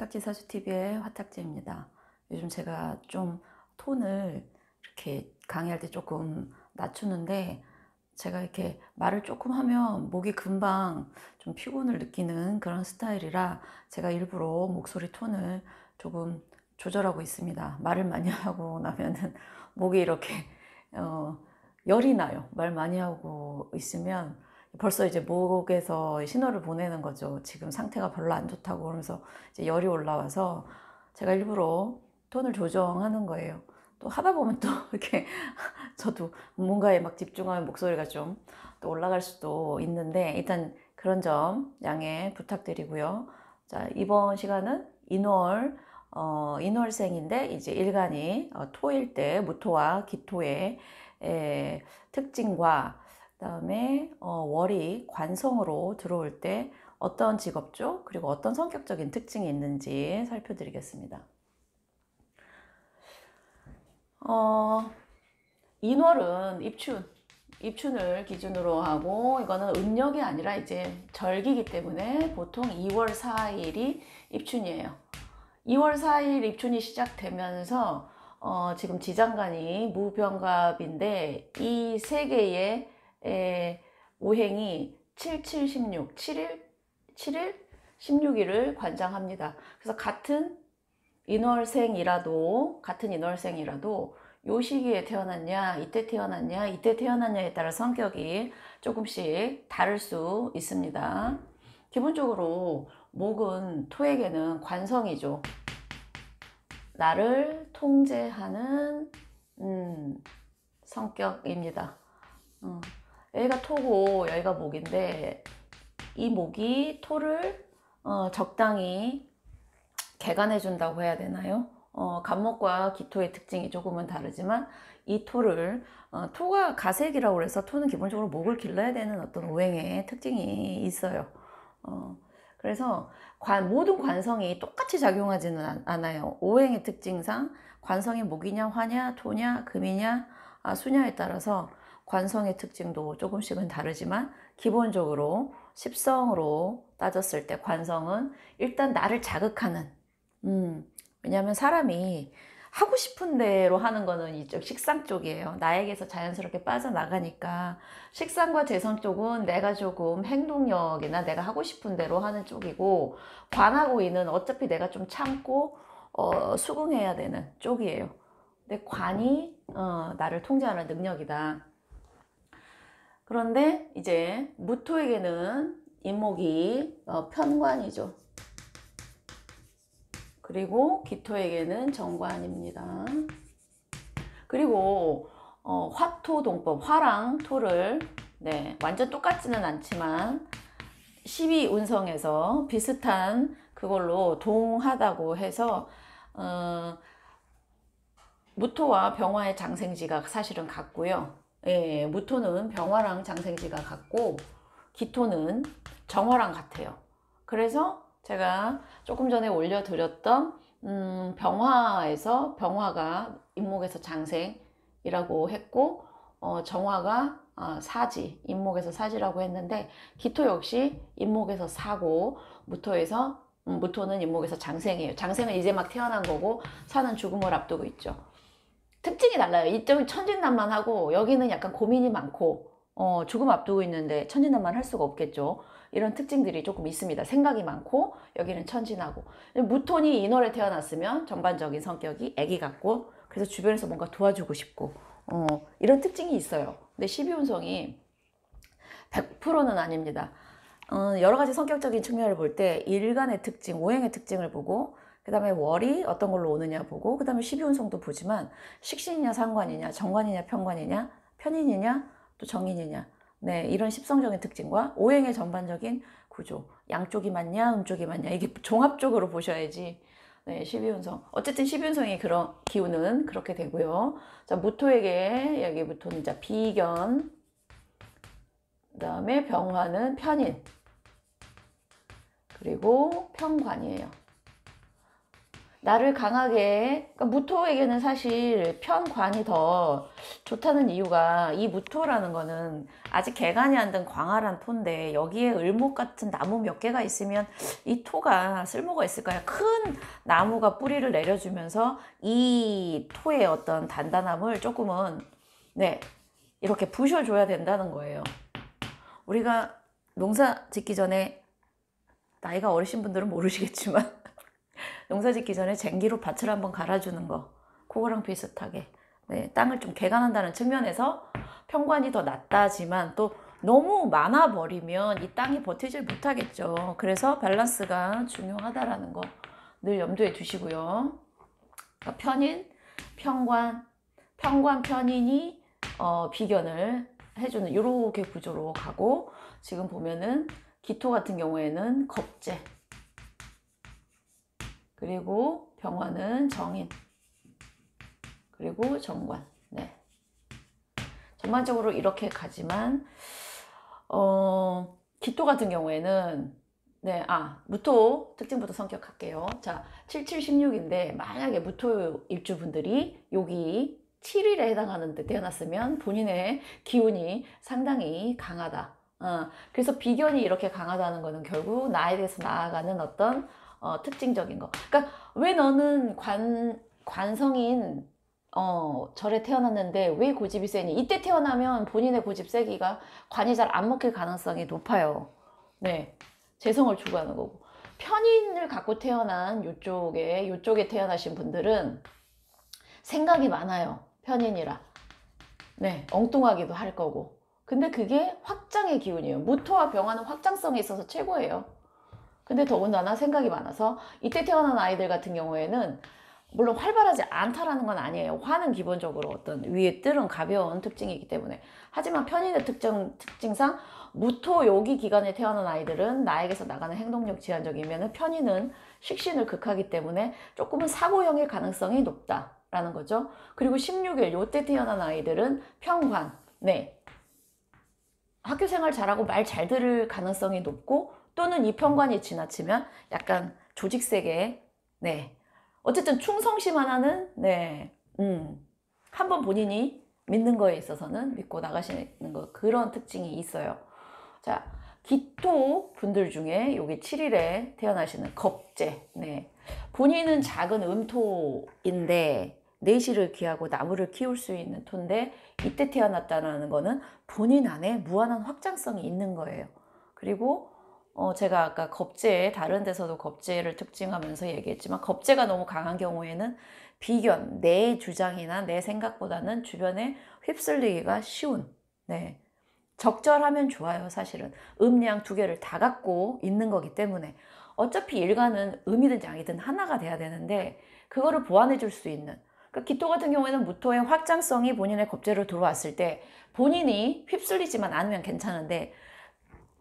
화탁지사주TV의 화탁지입니다. 요즘 제가 좀 톤을 이렇게 강의할 때 조금 낮추는데, 제가 이렇게 말을 조금 하면 목이 금방 좀 피곤을 느끼는 그런 스타일이라 제가 일부러 목소리 톤을 조금 조절하고 있습니다. 말을 많이 하고 나면은 목이 이렇게 열이 나요. 말 많이 하고 있으면 벌써 이제 목에서 신호를 보내는 거죠. 지금 상태가 별로 안 좋다고. 그러면서 이제 열이 올라와서 제가 일부러 톤을 조정하는 거예요. 또 하다 보면 또 이렇게 저도 뭔가에 막 집중하면 목소리가 좀 또 올라갈 수도 있는데, 일단 그런 점 양해 부탁드리고요. 자, 이번 시간은 인월생인데 이제 일간이 토일 때 무토와 기토의 특징과, 그다음에 월이 관성으로 들어올 때 어떤 직업죠? 그리고 어떤 성격적인 특징이 있는지 살펴드리겠습니다. 인월은 입춘을 기준으로 하고, 이거는 음력이 아니라 이제 절기이기 때문에 보통 2월 4일이 입춘이에요. 2월 4일 입춘이 시작되면서 지금 지장간이 무병갑인데, 이 세 개의 오행이 7, 7, 16, 7일, 16일을 관장합니다. 그래서 같은 인월생이라도 요 시기에 태어났냐, 이때 태어났냐에 따라 성격이 조금씩 다를 수 있습니다. 기본적으로 목은 토에게는 관성이죠. 나를 통제하는 성격입니다. 여기가 토고 여기가 목인데, 이 목이 토를 적당히 개간해 준다고 해야 되나요? 간목과 기토의 특징이 조금은 다르지만, 이 토를 토가 가색이라고 해서 토는 기본적으로 목을 길러야 되는 어떤 오행의 특징이 있어요. 그래서 모든 관성이 똑같이 작용하지는 않아요. 오행의 특징상 관성이 목이냐 화냐 토냐 금이냐 수냐에 따라서 관성의 특징도 조금씩은 다르지만, 기본적으로 십성으로 따졌을 때 관성은 일단 나를 자극하는, 왜냐하면 사람이 하고 싶은 대로 하는 거는 이쪽 식상 쪽이에요. 나에게서 자연스럽게 빠져나가니까 식상과 재성 쪽은 내가 조금 행동력이나 내가 하고 싶은 대로 하는 쪽이고, 관하고 있는 어차피 내가 좀 참고 수긍해야 되는 쪽이에요. 근데 관이 나를 통제하는 능력이다. 그런데 이제 무토에게는 인목이 편관이죠. 그리고 기토에게는 정관입니다. 그리고 화토동법, 화랑 토를 완전 똑같지는 않지만 12운성에서 비슷한 그걸로 동하다고 해서 무토와 병화의 장생지가 사실은 같고요. 예, 무토는 병화랑 장생지가 같고 기토는 정화랑 같아요. 그래서 제가 조금 전에 올려드렸던 병화가 인목에서 장생이라고 했고, 정화가 사지, 인목에서 사지라고 했는데, 기토 역시 인목에서 사고 무토는 인목에서 장생이에요. 장생은 이제 막 태어난 거고, 사는 죽음을 앞두고 있죠. 특징이 달라요. 이쪽은 천진난만하고 여기는 약간 고민이 많고 죽음 앞두고 있는데 천진난만 할 수가 없겠죠. 이런 특징들이 조금 있습니다. 생각이 많고 여기는 천진하고. 무톤이 인월에 태어났으면 전반적인 성격이 애기 같고, 그래서 주변에서 뭔가 도와주고 싶고 이런 특징이 있어요. 근데 12운성이 100%는 아닙니다. 여러 가지 성격적인 측면을 볼 때 일간의 특징, 오행의 특징을 보고, 그 다음에 월이 어떤 걸로 오느냐 보고, 그 다음에 12운성도 보지만 식신이냐 상관이냐 정관이냐 편관이냐 편인이냐 또 정인이냐, 이런 십성적인 특징과 오행의 전반적인 구조, 양쪽이 맞냐 음쪽이 맞냐, 이게 종합적으로 보셔야지 12운성. 어쨌든 12운성의 그런 기운은 그렇게 되고요. 자, 무토에게 여기 무토는 자 비견, 그 다음에 병화는 편인, 그리고 편관이에요. 나를 강하게, 그러니까 무토에게는 사실 편관이 더 좋다는 이유가, 이 무토라는 거는 아직 개간이 안 된 광활한 토인데 여기에 을목 같은 나무 몇 개가 있으면 이 토가 쓸모가 있을까요? 큰 나무가 뿌리를 내려주면서 이 토의 어떤 단단함을 조금은 네, 이렇게 부셔줘야 된다는 거예요. 우리가 농사 짓기 전에, 나이가 어리신 분들은 모르시겠지만 농사 짓기 전에 쟁기로 밭을 한번 갈아주는 거, 그거랑 비슷하게 네, 땅을 좀 개간한다는 측면에서 평관이 더 낫다지만 또 너무 많아 버리면 이 땅이 버티질 못하겠죠. 그래서 밸런스가 중요하다라는 거 늘 염두에 두시고요. 그러니까 편인, 평관, 편인이 비견을 해주는 이렇게 구조로 가고, 지금 보면은 기토 같은 경우에는 겁재, 그리고 병화는 정인, 그리고 정관. 네. 전반적으로 이렇게 가지만 기토 같은 경우에는 네, 무토 특징부터 성격할게요. 자, 7716인데 만약에 무토 일주분들이 여기 7일에 해당하는 데 태어났으면 본인의 기운이 상당히 강하다. 그래서 비견이 이렇게 강하다는 거는 결국 나에 대해서 나아가는 어떤 특징적인 거. 그러니까 왜 너는 관성인 절에 태어났는데 왜 고집이 세니? 이때 태어나면 본인의 고집 세기가 관이 잘 안 먹힐 가능성이 높아요. 네, 재성을 추구하는 거고. 편인을 갖고 태어난 요쪽에 태어나신 분들은 생각이 많아요. 편인이라. 네, 엉뚱하기도 할 거고. 근데 그게 확장의 기운이에요. 무토와 병화는 확장성이 있어서 최고예요. 근데 더군다나 생각이 많아서 이때 태어난 아이들 같은 경우에는 물론 활발하지 않다라는 건 아니에요. 화는 기본적으로 어떤 위에 뜰은 가벼운 특징이기 때문에. 하지만 편인의 특징상 무토 요기 기간에 태어난 아이들은 나에게서 나가는 행동력 제한적이면 편인은 식신을 극하기 때문에 조금은 사고형일 가능성이 높다라는 거죠. 그리고 16일 요때 태어난 아이들은 평관, 네, 학교 생활 잘하고 말 잘 들을 가능성이 높고, 또는 이 평관이 지나치면 약간 조직세계, 네, 어쨌든 충성심 하나는 네, 한번 본인이 믿는 거에 있어서는 믿고 나가시는 거, 그런 특징이 있어요. 자, 기토 분들 중에 여기 7일에 태어나시는 겁재, 네, 본인은 작은 음토인데 내실을 기하고 나무를 키울 수 있는 토인데 이때 태어났다는 거는 본인 안에 무한한 확장성이 있는 거예요. 그리고 제가 아까 겁재, 다른 데서도 겁재를 특징하면서 얘기했지만, 겁재가 너무 강한 경우에는 비견, 내 주장이나 내 생각보다는 주변에 휩쓸리기가 쉬운, 네, 적절하면 좋아요. 사실은 음양 두 개를 다 갖고 있는 거기 때문에 어차피 일간은 음이든 양이든 하나가 돼야 되는데 그거를 보완해 줄 수 있는, 그러니까 기토 같은 경우에는 무토의 확장성이 본인의 겁재로 들어왔을 때 본인이 휩쓸리지만 않으면 괜찮은데,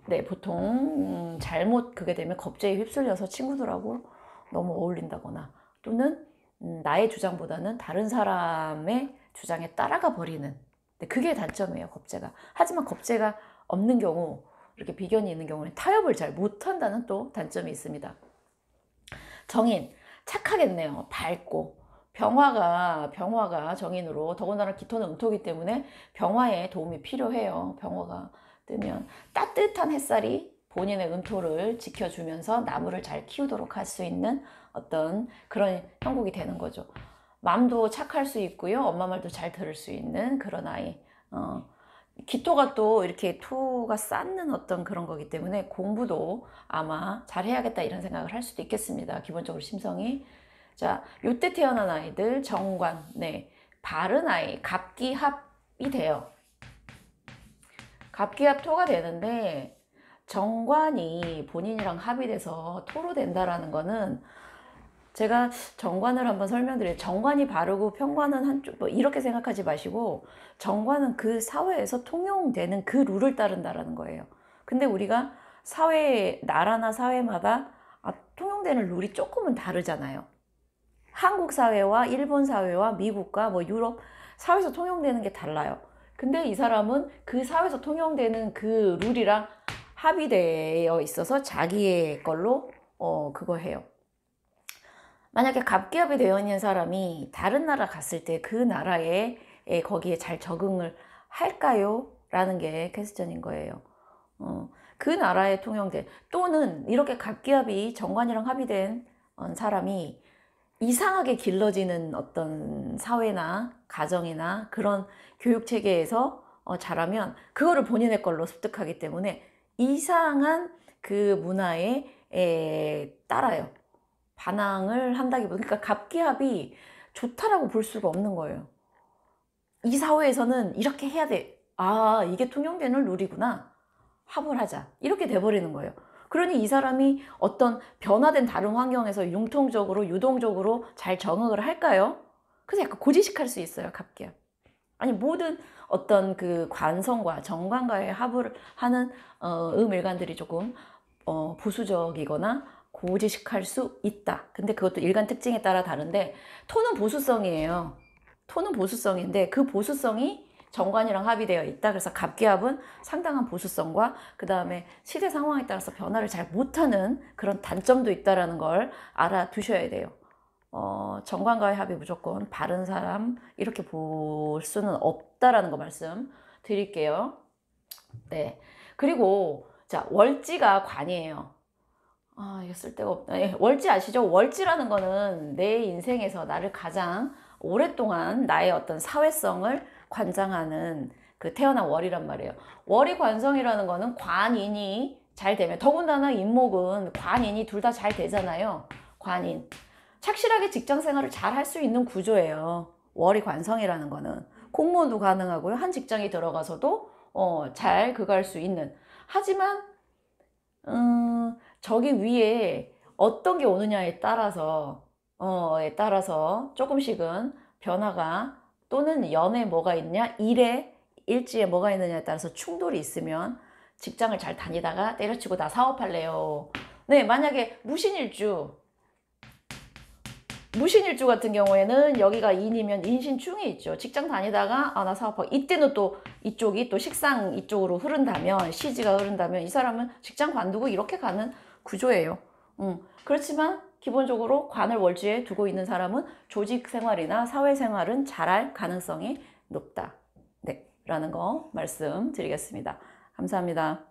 네, 보통 잘못 그게 되면 겁재에 휩쓸려서 친구들하고 너무 어울린다거나, 또는 나의 주장보다는 다른 사람의 주장에 따라가 버리는, 네, 그게 단점이에요, 겁재가. 하지만 겁재가 없는 경우, 이렇게 비견이 있는 경우는 타협을 잘 못한다는 또 단점이 있습니다. 정인, 착하겠네요. 밝고. 병화가 정인으로, 더군다나 기토는 음토기 때문에 병화에 도움이 필요해요. 병화가 뜨면 따뜻한 햇살이 본인의 음토를 지켜주면서 나무를 잘 키우도록 할 수 있는 어떤 그런 형국이 되는 거죠. 마음도 착할 수 있고요. 엄마 말도 잘 들을 수 있는 그런 아이. 기토가 또 이렇게 토가 쌓는 어떤 그런 거기 때문에 공부도 아마 잘 해야겠다 이런 생각을 할 수도 있겠습니다. 기본적으로 심성이. 자, 요때 태어난 아이들 정관, 네, 바른 아이, 갑기합이 돼요. 갑기합 토가 되는데 정관이 본인이랑 합이 돼서 토로 된다라는 거는, 제가 정관을 한번 설명드려요. 정관이 바르고 평관은 한쪽, 뭐 이렇게 생각하지 마시고 정관은 그 사회에서 통용되는 그 룰을 따른다라는 거예요. 근데 우리가 나라나 사회마다 통용되는 룰이 조금은 다르잖아요. 한국 사회와 일본 사회와 미국과 뭐 유럽 사회에서 통용되는 게 달라요. 근데 이 사람은 그 사회에서 통용되는 그 룰이랑 합의되어 있어서 자기의 걸로 그거 해요. 만약에 갑기압이 되어 있는 사람이 다른 나라 갔을 때 그 나라에 거기에 잘 적응을 할까요? 라는 게 퀘스천인 거예요. 그 나라의 통용된 또는 이렇게 갑기압이 정관이랑 합의된 사람이 이상하게 길러지는 어떤 사회나 가정이나 그런 교육 체계에서 자라면 그거를 본인의 걸로 습득하기 때문에 이상한 그 문화에 따라요. 반항을 한다기보다 그러니까 갑기합이 좋다라고 볼 수가 없는 거예요. 이 사회에서는 이렇게 해야 돼. 아, 이게 통용되는 룰이구나. 합을 하자. 이렇게 돼버리는 거예요. 그러니 이 사람이 어떤 변화된 다른 환경에서 융통적으로 유동적으로 잘 적응을 할까요? 그래서 약간 고지식할 수 있어요. 갑기압. 아니 모든 어떤 그 관성과 정관과의 합을 하는 음일간들이 조금 보수적이거나 고지식할 수 있다. 근데 그것도 일간 특징에 따라 다른데 토는 보수성이에요. 토는 보수성인데 그 보수성이 정관이랑 합의되어 있다. 그래서 갑기압은 상당한 보수성과 그 다음에 시대 상황에 따라서 변화를 잘 못하는 그런 단점도 있다는 걸 알아두셔야 돼요. 정관과의 합이 무조건 바른 사람 이렇게 볼 수는 없다라는 거 말씀 드릴게요. 네. 그리고 자 월지가 관이에요. 아 이거 쓸데가 없다. 월지 아시죠? 월지라는 거는 내 인생에서 나를 가장 오랫동안 나의 어떤 사회성을 관장하는 그 태어난 월이란 말이에요. 월이 관성이라는 거는 관인이 잘 되면 더군다나 인목은 관인이 둘 다 잘 되잖아요. 관인. 착실하게 직장 생활을 잘 할 수 있는 구조예요. 월이 관성이라는 거는. 공무원도 가능하고요. 한 직장에 들어가서도 잘 그거 할 수 있는. 하지만 저기 위에 어떤 게 오느냐에 따라서 조금씩은 변화가 또는 연에 뭐가 있냐, 일에 일지에 뭐가 있느냐에 따라서 충돌이 있으면 직장을 잘 다니다가 때려치고 나 사업할래요. 네, 만약에 무신일주 같은 경우에는 여기가 인이면 인신충이 있죠. 직장 다니다가 나 사업하고 이때는 또 이쪽이 또 식상 이쪽으로 흐른다면 시지가 흐른다면 이 사람은 직장 관두고 이렇게 가는 구조예요. 그렇지만 기본적으로 관을 월지에 두고 있는 사람은 조직 생활이나 사회 생활은 잘할 가능성이 높다. 네, 라는 거 말씀드리겠습니다. 감사합니다.